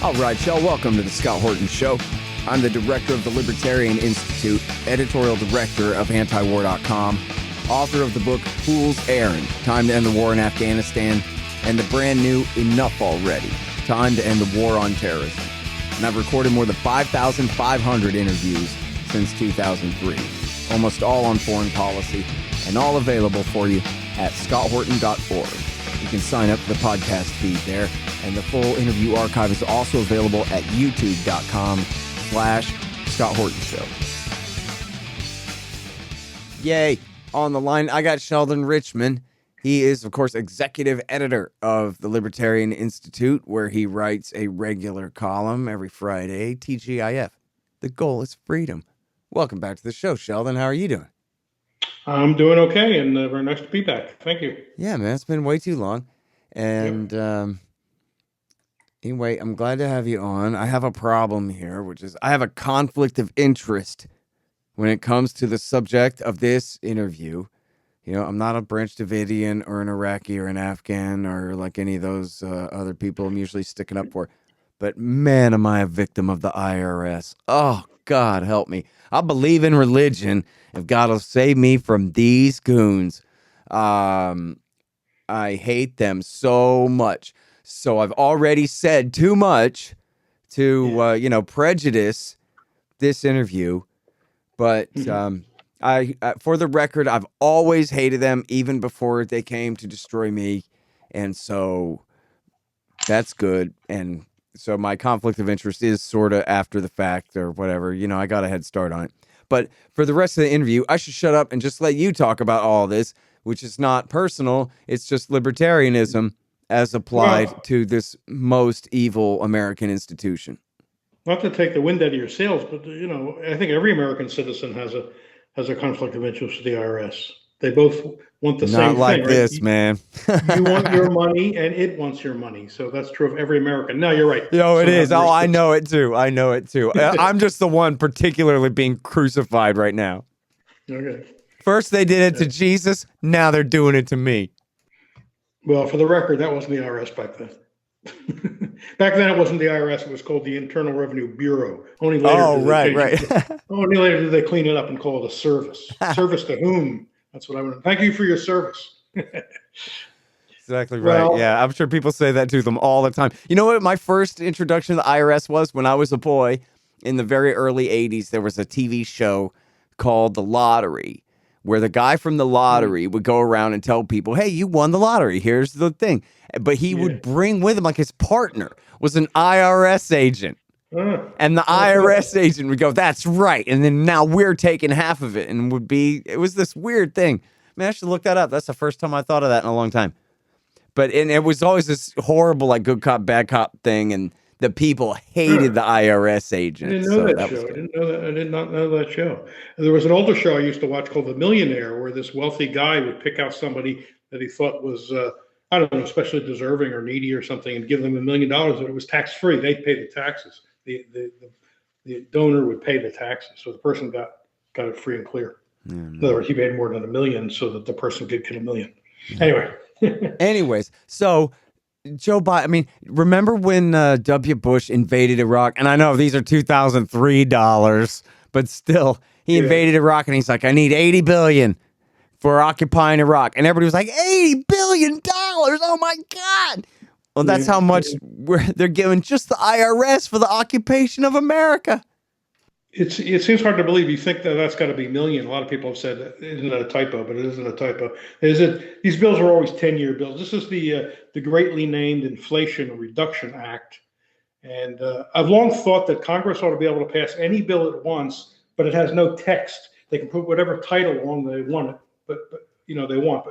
All right, y'all, welcome to the Scott Horton Show. I'm the director of the Libertarian Institute, editorial director of antiwar.com, author of the book Fool's Errand, Time to End the War in Afghanistan, and the brand new Enough Already, Time to End the War on Terrorism. And I've recorded more than 5,500 interviews since 2003, almost all on foreign policy, and all available for you at scotthorton.org. You can sign up for the podcast feed there, and the full interview archive is also available at youtube.com/Scott Horton Show. Yay! On the line, I got Sheldon Richman. He is, of course, executive editor of the Libertarian Institute, where he writes a regular column every Friday, TGIF. The goal is freedom. Welcome back to the show, Sheldon. How are you doing? I'm doing okay, and very nice to be back. Thank you. Yeah, man, it's been way too long. And anyway, I'm glad to have you on. I have a problem here, which is I have a conflict of interest when it comes to the subject of this interview. You know, I'm not a Branch Davidian or an Iraqi or an Afghan or like any of those other people I'm usually sticking up for. But man, am I a victim of the IRS. Oh, God, help me. I believe in religion if God will save me from these goons. I hate them so much. So I've already said too much to, prejudice this interview. But I for the record, I've always hated them even before they came to destroy me. And so that's good. And so my conflict of interest is sort of after the fact or whatever. You know, I got a head start on it. But for the rest of the interview, I should shut up and just let you talk about all this, which is not personal. It's just libertarianism as applied to this most evil American institution. Not to take the wind out of your sails, but I think every American citizen has a conflict of interest with the IRS. They both want the same thing. Not like right? this, man. You want your money, and it wants your money. So that's true of every American. No, you're right. Yo, it is. Oh, I know it too. I'm just the one particularly being crucified right now. Okay. First they did it to Jesus. Now they're doing it to me. Well, for the record, that wasn't the IRS back then. Back then, it wasn't the IRS. It was called the Internal Revenue Bureau. Only later right. Only later did they clean it up and call it a service. Service to whom? That's what I want. Thank you for your service. Exactly right. Well, yeah, I'm sure people say that to them all the time. You know what my first introduction to the IRS was? When I was a boy in the very early 80s, there was a TV show called The Lottery, where the guy from the lottery would go around and tell people, hey, you won the lottery. Here's the thing. But he would bring with him, like his partner was an IRS agent. And the IRS agent would go, that's right. And then now we're taking half of it. And it was this weird thing. Man, I should look that up. That's the first time I thought of that in a long time. But it was always this horrible, like, good cop, bad cop thing. And the people hated the IRS agent. I didn't know that show. I did not know that show. And there was an older show I used to watch called The Millionaire, where this wealthy guy would pick out somebody that he thought was, I don't know, especially deserving or needy or something, and give them $1 million. And it was tax-free. They'd pay the taxes. The donor would pay the taxes. So the person got it free and clear. In other words, he paid more than $1 million so that the person could get $1 million. Anyway. Anyways, so Joe Biden, I mean, remember when W. Bush invaded Iraq? And I know these are 2003 dollars, but still, he invaded Iraq and he's like, I need $80 billion for occupying Iraq. And everybody was like, $80 billion? Oh my God. Well, that's how much they're giving just the IRS for the occupation of America. It seems hard to believe. You think that's got to be million. A lot of people have said, isn't that a typo? But it isn't a typo. These bills are always 10-year bills. This is the greatly named Inflation Reduction Act. And I've long thought that Congress ought to be able to pass any bill at once, but it has no text. They can put whatever title on they want it, but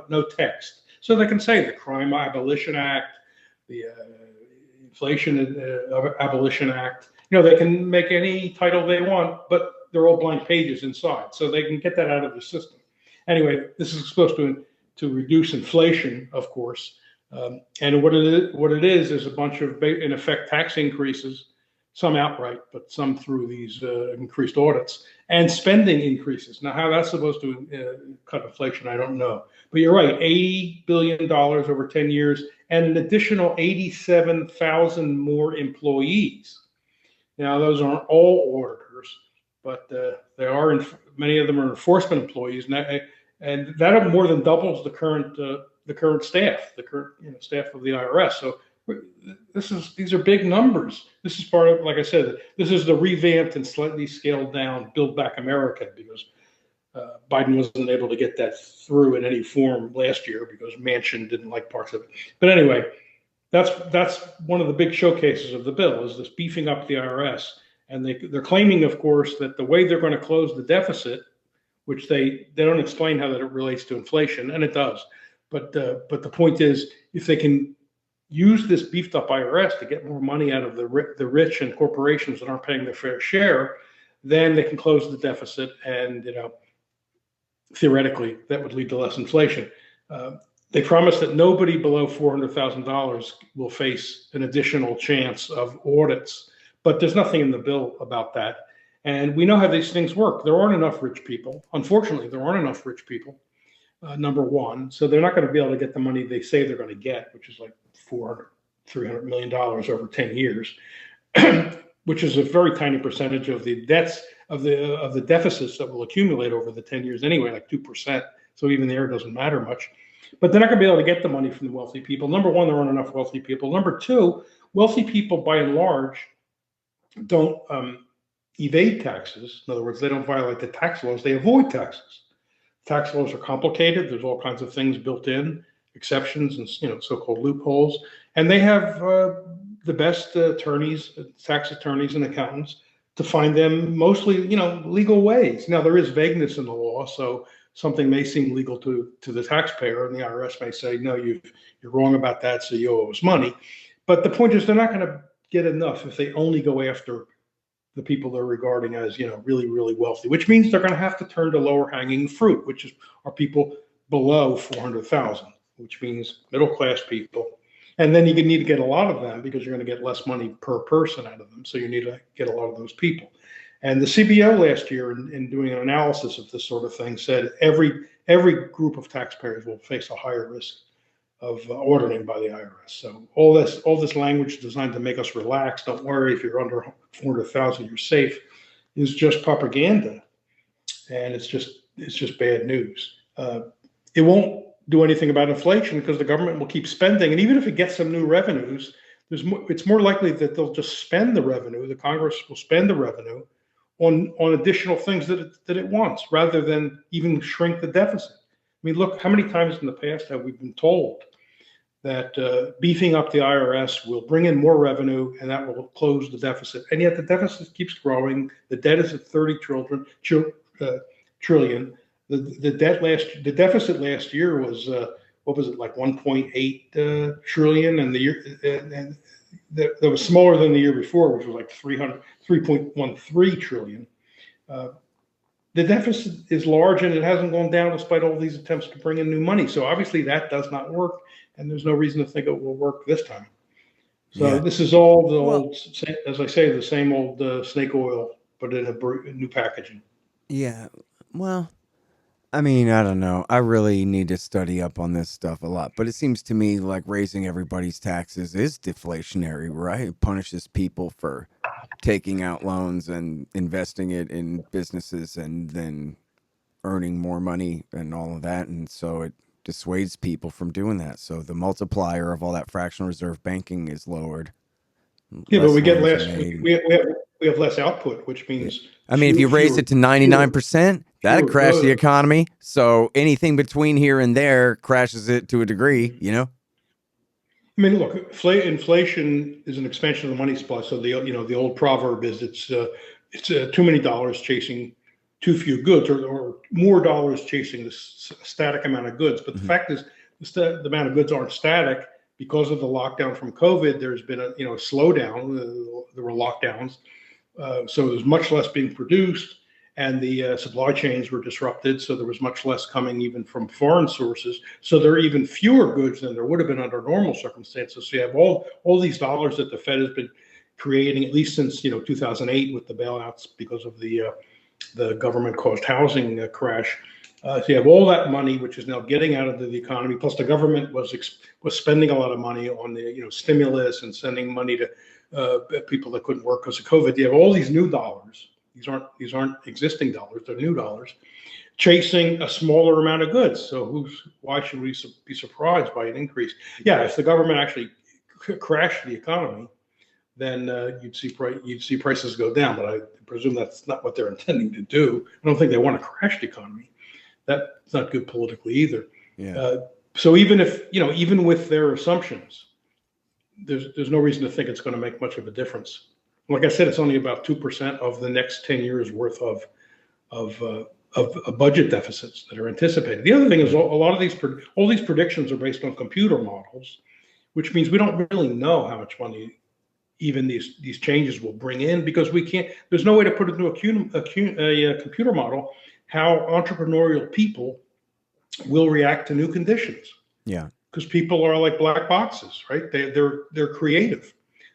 no text. So they can say the Crime Abolition Act, the Inflation Abolition Act. They can make any title they want, but they're all blank pages inside, so they can get that out of the system. Anyway, this is supposed to reduce inflation, of course, and what it is a bunch of, in effect, tax increases, some outright, but some through these increased audits, and spending increases. Now, how that's supposed to cut inflation, I don't know. But you're right, $80 billion over 10 years, and an additional 87,000 more employees. Now, those aren't all auditors, but they are many of them are enforcement employees, and that more than doubles the current staff, the current staff of the IRS. So these are big numbers. This is part of, like I said, this is the revamped and slightly scaled down Build Back America, because Biden wasn't able to get that through in any form last year because Manchin didn't like parts of it. But anyway, that's one of the big showcases of the bill, is this beefing up the IRS. And they're claiming, of course, that the way they're going to close the deficit, which they don't explain how that it relates to inflation, and it does. But the point is, if they can use this beefed up IRS to get more money out of the rich and corporations that aren't paying their fair share, then they can close the deficit, and theoretically that would lead to less inflation. They promise that nobody below $400,000 will face an additional chance of audits, but there's nothing in the bill about that. And we know how these things work. There aren't enough rich people. Unfortunately, there aren't enough rich people, number one. So they're not going to be able to get the money they say they're going to get, which is like $300 million over 10 years, which is a very tiny percentage of the debts of the deficits that will accumulate over the 10 years anyway, like 2%. So even there, it doesn't matter much. But they're not going to be able to get the money from the wealthy people. Number one, there aren't enough wealthy people. Number two, wealthy people, by and large, don't evade taxes. In other words, they don't violate the tax laws. They avoid taxes. Tax laws are complicated. There's all kinds of things built in, exceptions and so-called loopholes. And they have the best attorneys, tax attorneys and accountants, to find them mostly, legal ways. Now, there is vagueness in the law, so something may seem legal to the taxpayer, and the IRS may say, no, you're wrong about that, so you owe us money. But the point is, they're not going to get enough if they only go after the people they're regarding as, really, really wealthy, which means they're going to have to turn to lower hanging fruit, which are people below 400,000, which means middle class people. And then you need to get a lot of them, because you're going to get less money per person out of them. So you need to get a lot of those people. And the CBO last year, in doing an analysis of this sort of thing, said every group of taxpayers will face a higher risk of auditing by the IRS. So all this language designed to make us relax, don't worry, if you're under 400,000, you're safe, is just propaganda, and it's just bad news. It won't do anything about inflation, because the government will keep spending, and even if it gets some new revenues, it's more likely that they'll just spend the revenue. The Congress will spend the revenue on additional things that it wants, rather than even shrink the deficit. I mean, look, how many times in the past have we been told that beefing up the IRS will bring in more revenue and that will close the deficit? And yet the deficit keeps growing. The debt is at 30 trillion. The deficit last year was what was it, like 1.8 trillion, and the year and that was smaller than the year before, which was like 3.13 trillion. The deficit is large, and it hasn't gone down despite all these attempts to bring in new money. So obviously that does not work, and there's no reason to think it will work this time. So this is all the old, as I say, the same old snake oil, but in a new packaging. Yeah. Well, I mean, I don't know. I really need to study up on this stuff a lot, but it seems to me like raising everybody's taxes is deflationary, right? It punishes people for taking out loans and investing it in businesses and then earning more money and all of that. And so it dissuades people from doing that. So the multiplier of all that fractional reserve banking is lowered. Yeah, but we get less. We have less output, which means. I mean, if you raise it to 99%, that'd crash the economy. So anything between here and there crashes it to a degree, I mean, look, inflation is an expansion of the money supply. So the old proverb is it's too many dollars chasing too few goods, or more dollars chasing the static amount of goods. But the fact is, the amount of goods aren't static. Because of the lockdown from COVID, there's been a slowdown. There were lockdowns, so there's much less being produced, and the supply chains were disrupted. So there was much less coming even from foreign sources. So there are even fewer goods than there would have been under normal circumstances. So you have all these dollars that the Fed has been creating, at least since 2008 with the bailouts because of the government-caused housing crash. So you have all that money, which is now getting out of the economy. Plus, the government was spending a lot of money on the stimulus and sending money to people that couldn't work because of COVID. You have all these new dollars. These aren't existing dollars; they're new dollars, chasing a smaller amount of goods. So why should we be surprised by an increase? Yeah, if the government actually crashed the economy, then you'd see prices go down. But I presume that's not what they're intending to do. I don't think they want to crash the economy. That's not good politically either. Yeah. So even with their assumptions, there's no reason to think it's going to make much of a difference. Like I said, it's only about 2% of the next 10 years worth of budget deficits that are anticipated. The other thing is a lot of all these predictions are based on computer models, which means we don't really know how much money even these changes will bring in, because there's no way to put into a computer model how entrepreneurial people will react to new conditions. Yeah. Because people are like black boxes, right? They're creative.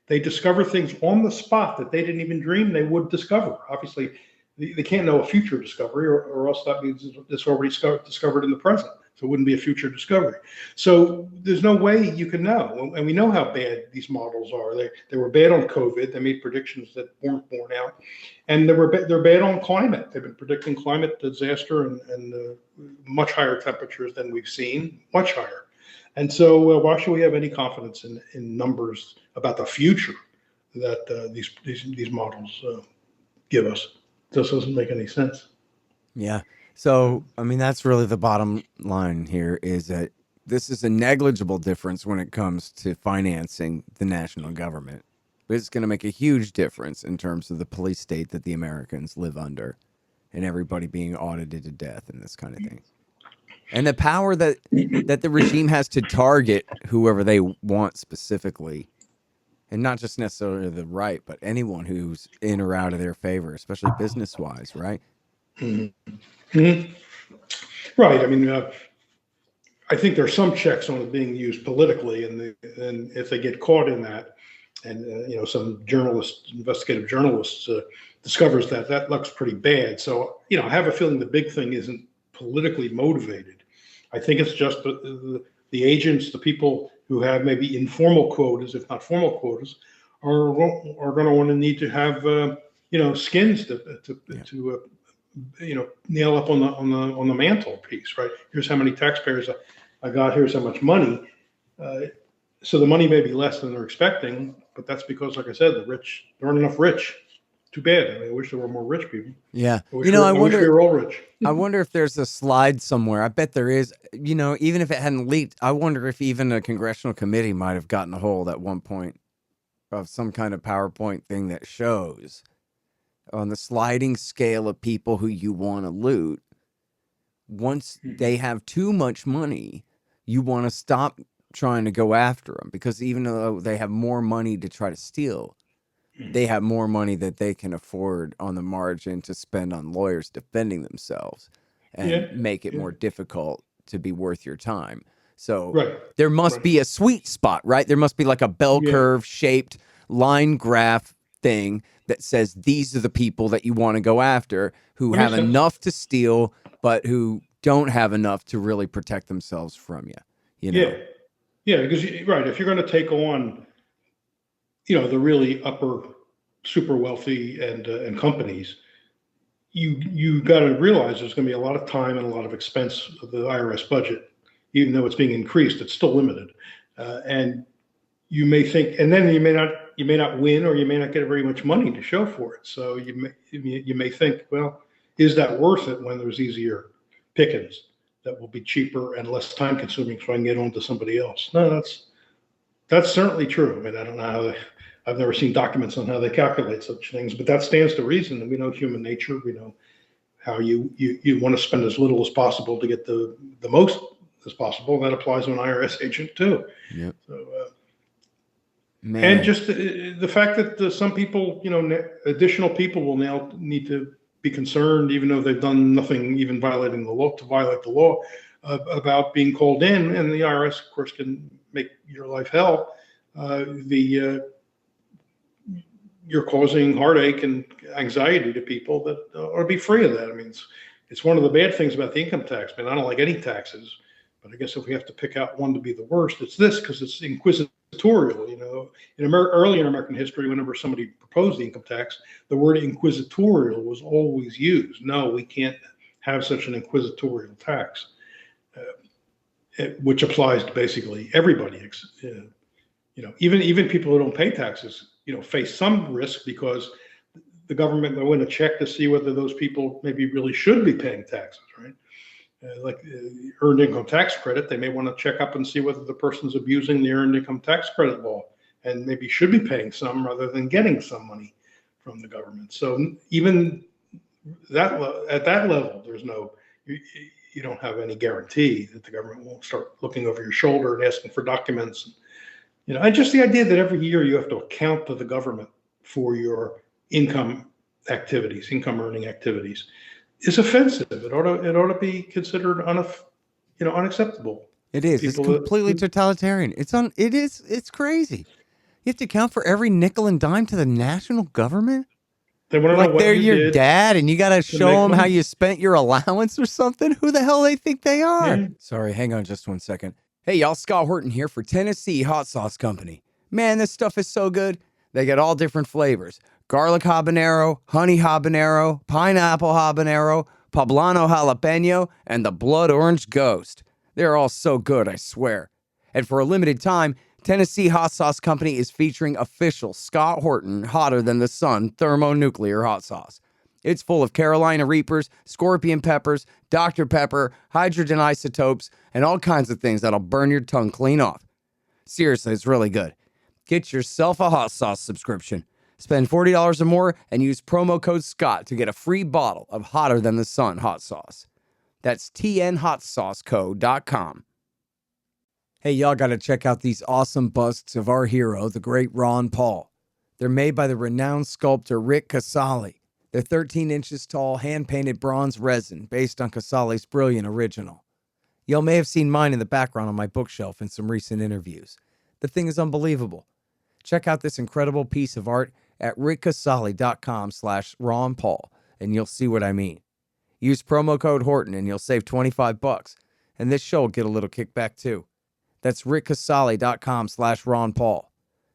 They discover things on the spot that they didn't even dream they would discover. Obviously, they can't know a future discovery, or else that means it's already discovered in the present. So it wouldn't be a future discovery. So there's no way you can know. And we know how bad these models are. They were bad on COVID. They made predictions that weren't borne out. And they're bad on climate. They've been predicting climate disaster and much higher temperatures than we've seen, much higher. And so why should we have any confidence in numbers about the future that these models give us? It just doesn't make any sense. Yeah. So, I mean, that's really the bottom line here, is that this is a negligible difference when it comes to financing the national government. But it's going to make a huge difference in terms of the police state that the Americans live under, and everybody being audited to death and this kind of thing. And the power that the regime has to target whoever they want specifically, and not just necessarily the right, but anyone who's in or out of their favor, especially business-wise, right? Mm-hmm. Mm-hmm. Right. I mean, I think there's some checks on it being used politically, and if they get caught in that, and some investigative journalist discovers that looks pretty bad. So I have a feeling the big thing isn't politically motivated. I think it's just the agents, the people who have maybe informal quotas, if not formal quotas, are going to want to need to have skins to nail up on the mantelpiece, right? Here's how many taxpayers I got. Here's how much money. So the money may be less than they're expecting, but that's because, like I said, the rich, there aren't enough rich. Too bad. I mean, I wish there were more rich people. Yeah. I wish we were all rich. I wonder if there's a slide somewhere. I bet there is. Even if it hadn't leaked, I wonder if even a congressional committee might have gotten a hold at one point of some kind of PowerPoint thing that shows on the sliding scale of people who you want to loot. Once they have too much money, you want to stop trying to go after them, because even though they have more money to try to steal, they have more money that they can afford on the margin to spend on lawyers defending themselves and make it more difficult to be worth your time. So there must be a sweet spot, right? There must be like a bell curve shaped line graph thing that says these are the people that you want to go after, who have enough to steal, but who don't have enough to really protect themselves from you. Yeah, because if you're going to take on the really upper super wealthy and companies, you got to realize there's going to be a lot of time and a lot of expense of the IRS budget. Even though it's being increased, it's still limited, and you may think, and then you may not win, or you may not get very much money to show for it. So you may think, well, is that worth it when there's easier pickings that will be cheaper and less time consuming, so I can get on to somebody else? No, that's certainly true. I mean, I don't know I've never seen documents on how they calculate such things, but that stands to reason. And we know human nature. We know how you want to spend as little as possible to get the most as possible. That applies to an IRS agent too. Yep. So, and just the fact that some people, additional people will now need to be concerned, even though they've done nothing, even violating the law, to violate the law, about being called in. And the IRS, of course, can make your life hell. You're causing heartache and anxiety to people that ought to be free of that. I mean, It's one of the bad things about the income tax. Man, I don't like any taxes, but I guess if we have to pick out one to be the worst, it's this, because it's inquisitorial. Early in American history, whenever somebody proposed the income tax, the word inquisitorial was always used. No, we can't have such an inquisitorial tax, which applies to basically everybody. Even people who don't pay taxes, face some risk, because the government will win a check to see whether those people maybe really should be paying taxes, right? Like earned income tax credit, they may want to check up and see whether the person's abusing the earned income tax credit law and maybe should be paying some rather than getting some money from the government. So even that at that level, there's you don't have any guarantee that the government won't start looking over your shoulder and asking for documents. And just the idea that every year you have to account to the government for your income earning activities, is offensive. It ought to be considered unacceptable. It is. It's completely totalitarian. It's crazy. You have to account for every nickel and dime to the national government. They want to know what they're you your did dad, and you got to show them money. how you spent your allowance or something. Who the hell they think they are? Yeah. Sorry, hang on just one second. Hey, y'all, Scott Horton here for Tennessee Hot Sauce Company. Man, this stuff is so good. They got all different flavors. Garlic habanero, honey habanero, pineapple habanero, poblano jalapeno, and the blood orange ghost. They're all so good, I swear. And for a limited time, Tennessee Hot Sauce Company is featuring official Scott Horton Hotter Than the Sun thermonuclear hot sauce. It's full of Carolina Reapers, scorpion peppers, Dr. Pepper, hydrogen isotopes, and all kinds of things that'll burn your tongue clean off. Seriously, it's really good. Get yourself a hot sauce subscription. Spend $40 or more and use promo code SCOTT to get a free bottle of Hotter Than the Sun hot sauce. That's tnhotsauceco.com. Hey, y'all got to check out these awesome busts of our hero, the great Ron Paul. They're made by the renowned sculptor Rick Casali. They're 13 inches tall, hand-painted bronze resin based on Casali's brilliant original. Y'all may have seen mine in the background on my bookshelf in some recent interviews. The thing is unbelievable. Check out this incredible piece of art at rickcasali.com/Ron Paul, and you'll see what I mean. Use promo code Horton and you'll save $25, and this show will get a little kickback too. That's rickcasali.com/Ron Paul.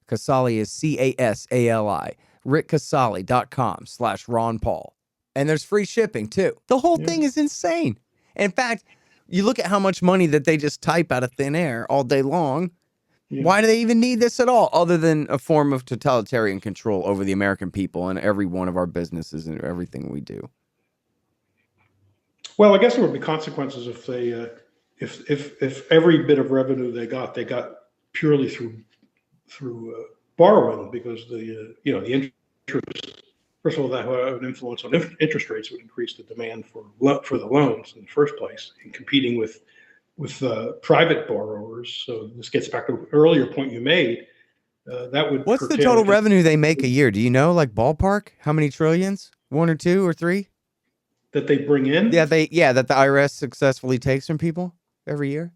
Casali is Casali. rickcasali.com/Ron Paul. And there's free shipping too. The whole thing is insane. In fact, you look at how much money that they just type out of thin air all day long. Yeah. Why do they even need this at all, other than a form of totalitarian control over the American people and every one of our businesses and everything we do? Well, I guess there would be consequences if they, if every bit of revenue they got purely through borrowing, because the interest. First of all, that would have an influence on interest rates, would increase the demand for the loans in the first place, and competing with private borrowers. So this gets back to the earlier point you made. That would. What's the total revenue they make a year? Do you know, like ballpark? How many trillions? 1 or 2 or 3? That they bring in? That the IRS successfully takes from people every year?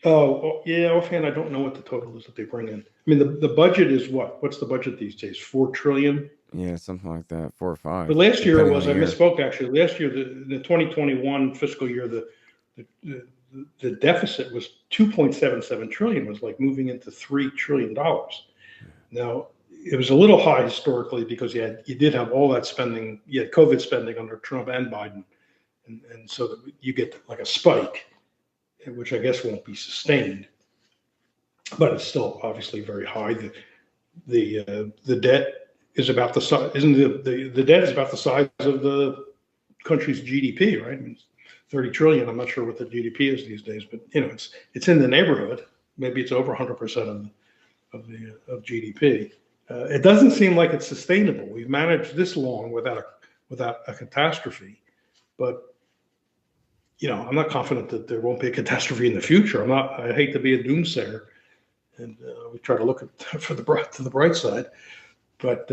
Oh yeah, offhand, I don't know what the total is that they bring in. I mean, the budget is what? What's the budget these days? 4 trillion? Yeah, something like that, 4 or 5. But last year it was. I misspoke actually. Last year, the 2021 fiscal year, the deficit was 2.77 trillion. Was like moving into $3 trillion. Now it was a little high historically because you did have all that spending. You had COVID spending under Trump and Biden, and so that you get like a spike, which I guess won't be sustained. But it's still obviously very high. The debt is about the size. The debt is about the size of the country's GDP, right? I mean, 30 trillion. I'm not sure what the GDP is these days, but it's in the neighborhood. Maybe it's over 100% of GDP. It doesn't seem like it's sustainable. We've managed this long without a catastrophe, but I'm not confident that there won't be a catastrophe in the future. I hate to be a doomsayer, and we try to look to the bright side, but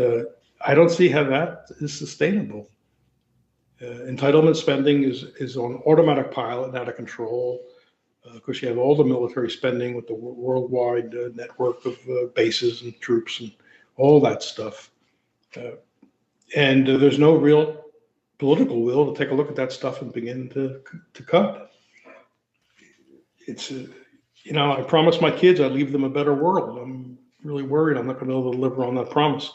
I don't see how that is sustainable. Entitlement spending is on automatic pilot and out of control. Of course, you have all the military spending with the worldwide network of bases and troops and all that stuff. And there's no real political will to take a look at that stuff and begin to cut. It's, I promised my kids I'd leave them a better world. I'm really worried I'm not going to be able to deliver on that promise.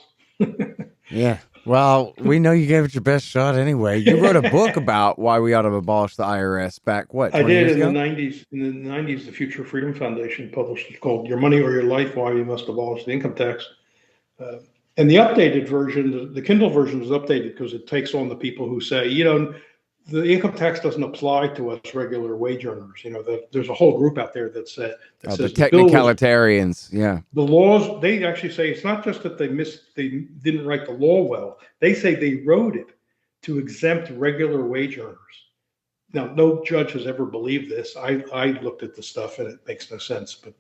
Yeah. Well, we know you gave it your best shot anyway. You wrote a book about why we ought to abolish the IRS back, what, I 20 did years in the ago? 90s. In the 90s, the Future Freedom Foundation published it's called "Your Money or Your Life: Why We Must Abolish the Income Tax." And the updated version, the Kindle version, was updated because it takes on the people who say, the income tax doesn't apply to us regular wage earners. There's a whole group out there that The says the bill was technicalitarians. Yeah. the laws. They actually say it's not just that they didn't write the law well. They say they wrote it to exempt regular wage earners. Now, no judge has ever believed this. I looked at the stuff and it makes no sense. But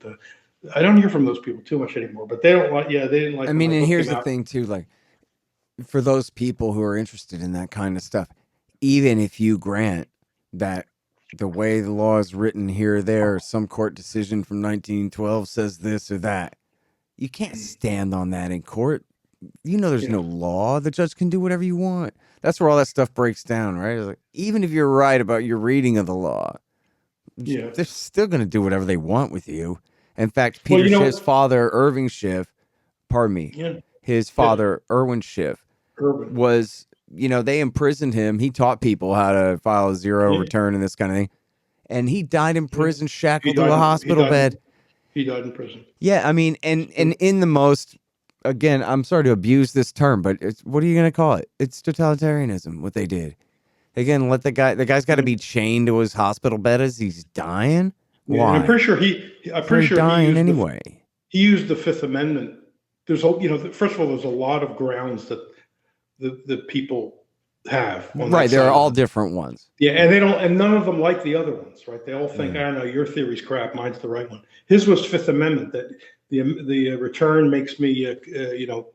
I don't hear from those people too much anymore. But they don't like. Yeah, they didn't like. I mean, and here's the thing too, like for those people who are interested in that kind of stuff, even if you grant that the way the law is written here or there, or some court decision from 1912 says this or that, you can't stand on that in court. There's no law. The judge can do whatever you want. That's where all that stuff breaks down, right? It's like, even if you're right about your reading of the law, they're still going to do whatever they want with you. In fact, Peter Schiff's father, Irving Schiff, pardon me, his father, Irwin Schiff, was, they imprisoned him. He taught people how to file a zero return and this kind of thing. And he died in prison, shackled to a hospital bed. He died in prison. Yeah, I mean, and in the most, again, I'm sorry to abuse this term, but what are you going to call it? It's totalitarianism, what they did. Again, the guy's got to be chained to his hospital bed as he's dying. Why? Yeah, I'm pretty sure he's dying anyway. He used the Fifth Amendment. There's first of all, there's a lot of grounds that the people have. Right, there are all different ones. Yeah, and none of them like the other ones, right? They all think, I know your theory's crap, mine's the right one. His was Fifth Amendment, that the return makes me,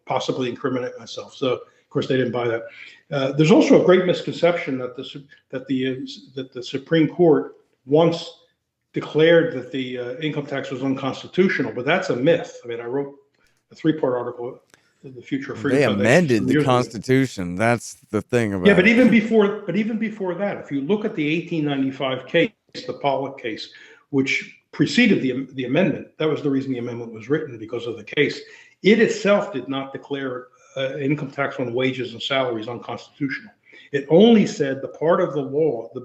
possibly incriminate myself. So of course they didn't buy that. There's also a great misconception that the Supreme Court once declared that the income tax was unconstitutional, but that's a myth. I mean, I wrote a 3-part article. The Future Freedom They amended the Constitution. That's the thing about but even before that, if you look at the 1895 case, the Pollock case, which preceded the amendment, that was the reason the amendment was written, because of the case. It itself did not declare income tax on wages and salaries unconstitutional. It only said the part of the law, the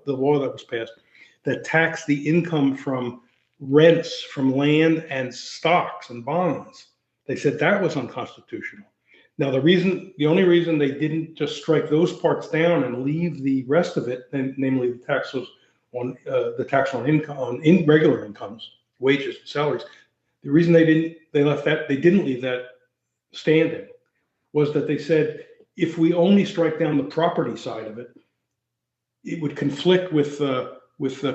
law that was passed, that taxed the income from rents from land and stocks and bonds. They said that was unconstitutional. Now, the only reason they didn't just strike those parts down and leave the rest of it, namely the tax on income, regular incomes, wages, salaries, the reason they didn't leave that standing was that they said if we only strike down the property side of it, it would conflict with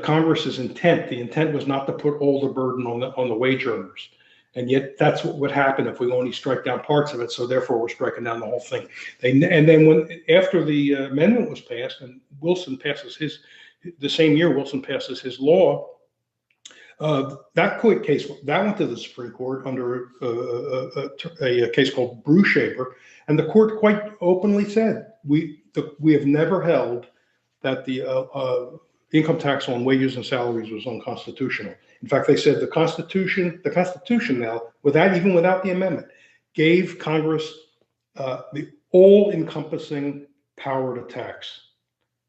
Congress's intent. The intent was not to put all the burden on the wage earners. And yet that's what would happen if we only strike down parts of it. So therefore, we're striking down the whole thing. And then after the amendment was passed, and the same year Wilson passes his law, that court case that went to the Supreme Court under a case called Brewshaber, and the court quite openly said we have never held that the income tax on wages and salaries was unconstitutional. In fact, they said the Constitution now, even without the amendment, gave Congress the all-encompassing power to tax.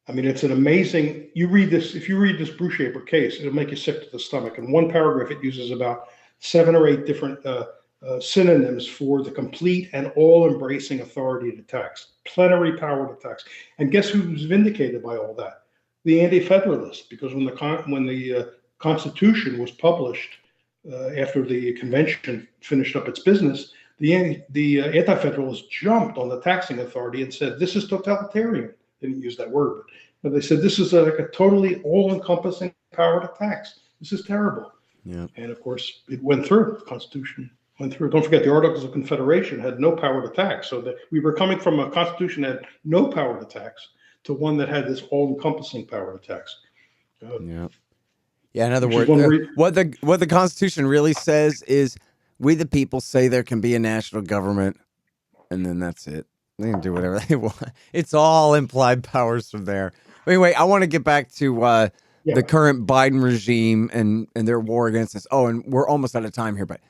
I mean, it's an amazing. If you read this Brewshaber case, it'll make you sick to the stomach. In one paragraph, it uses about 7 or 8 different synonyms for the complete and all-embracing authority to tax, plenary power to tax. And guess who's vindicated by all that? The Anti-Federalists, because when the Constitution was published after the convention finished up its business, the Anti-Federalists jumped on the taxing authority and said, "This is totalitarian." They didn't use that word, but they said this is like a totally all-encompassing power to tax. This is terrible. Yeah. And of course, it went through. The Constitution went through. Don't forget, the Articles of Confederation had no power to tax. So that we were coming from a Constitution that had no power to tax to one that had this all-encompassing power to tax. Yeah. In other words, what the Constitution really says is, we the people say there can be a national government, and then that's it. They can do whatever they want. It's all implied powers from there. Anyway, I want to get back to the Yeah. current Biden regime and their war against us. Oh, and we're almost out of time here, but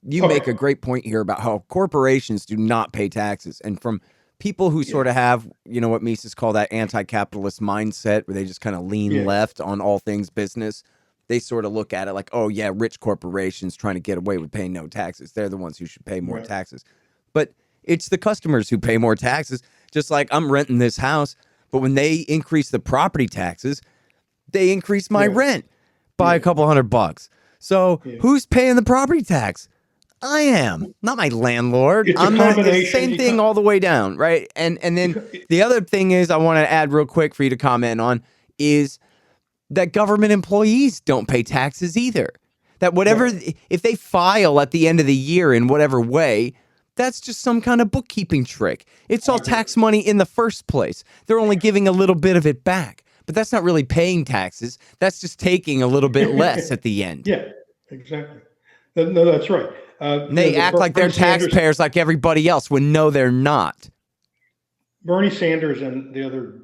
you Okay. make a great point here about how corporations do not pay taxes. And from people who sort of have, what Mises call that anti-capitalist mindset, where they just kind of lean left on all things business, they sort of look at it like, oh, yeah, rich corporations trying to get away with paying no taxes. They're the ones who should pay more taxes. But it's the customers who pay more taxes, just like I'm renting this house. But when they increase the property taxes, they increase my rent by a couple $100. So who's paying the property tax? I am, not my landlord. It's I'm a combination. same thing all the way down, right? And then the other thing is I want to add real quick for you to comment on is that government employees don't pay taxes either. That whatever, if they file at the end of the year in whatever way, that's just some kind of bookkeeping trick. It's all tax money in the first place. They're only giving a little bit of it back. But that's not really paying taxes. That's just taking a little bit less at the end. Yeah, exactly. No, that's right. They act like they're taxpayers like everybody else when no, they're not. Bernie Sanders and the other,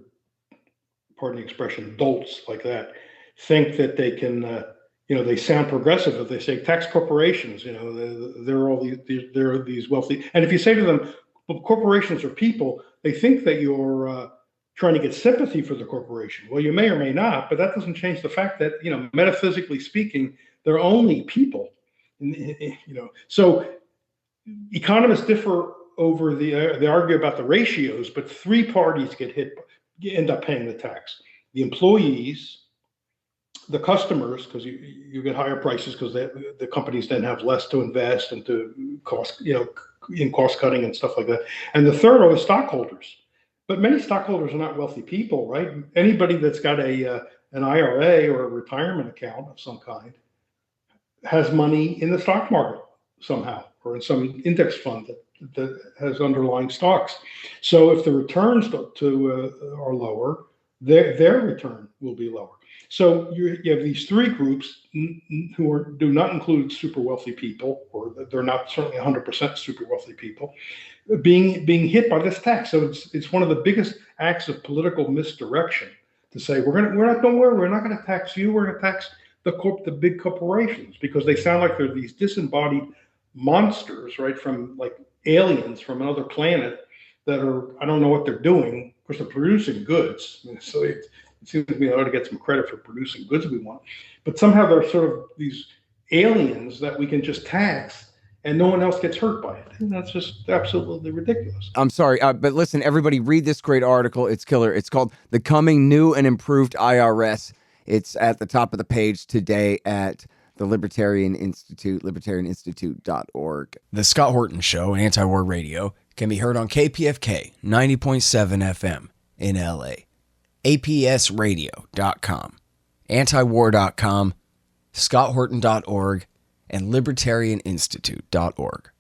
pardon the expression, dolts like that, think that they can, they sound progressive if they say tax corporations, they're all they're these wealthy. And if you say to them, well, corporations are people, they think that you're trying to get sympathy for the corporation. Well, you may or may not, but that doesn't change the fact that, metaphysically speaking, they're only people. So economists differ over they argue about the ratios, but three parties end up paying the tax: the employees, the customers, because you get higher prices because the companies then have less to invest and to cost, in cost cutting and stuff like that. And the third are the stockholders. But many stockholders are not wealthy people, right? Anybody that's got an IRA or a retirement account of some kind has money in the stock market somehow, or in some index fund that has underlying stocks. So if the returns are lower, their return will be lower. So you have these three groups who do not include super wealthy people, or they're not certainly 100% super wealthy people, being hit by this tax. So it's one of the biggest acts of political misdirection to say we're not going to tax you. We're going to tax the big corporations, because they sound like they're these disembodied monsters, right, from like aliens from another planet that I don't know what they're doing. Of course, they're producing goods, so it seems to me I ought to get some credit for producing goods we want. But somehow they're sort of these aliens that we can just tax and no one else gets hurt by it. And that's just absolutely ridiculous. I'm sorry, but listen, everybody read this great article. It's killer. It's called The Coming New and Improved IRS. It's at the top of the page today at the Libertarian Institute, libertarianinstitute.org. The Scott Horton Show, Anti-War Radio, can be heard on KPFK 90.7 FM in LA, APSradio.com, antiwar.com, scotthorton.org, and libertarianinstitute.org.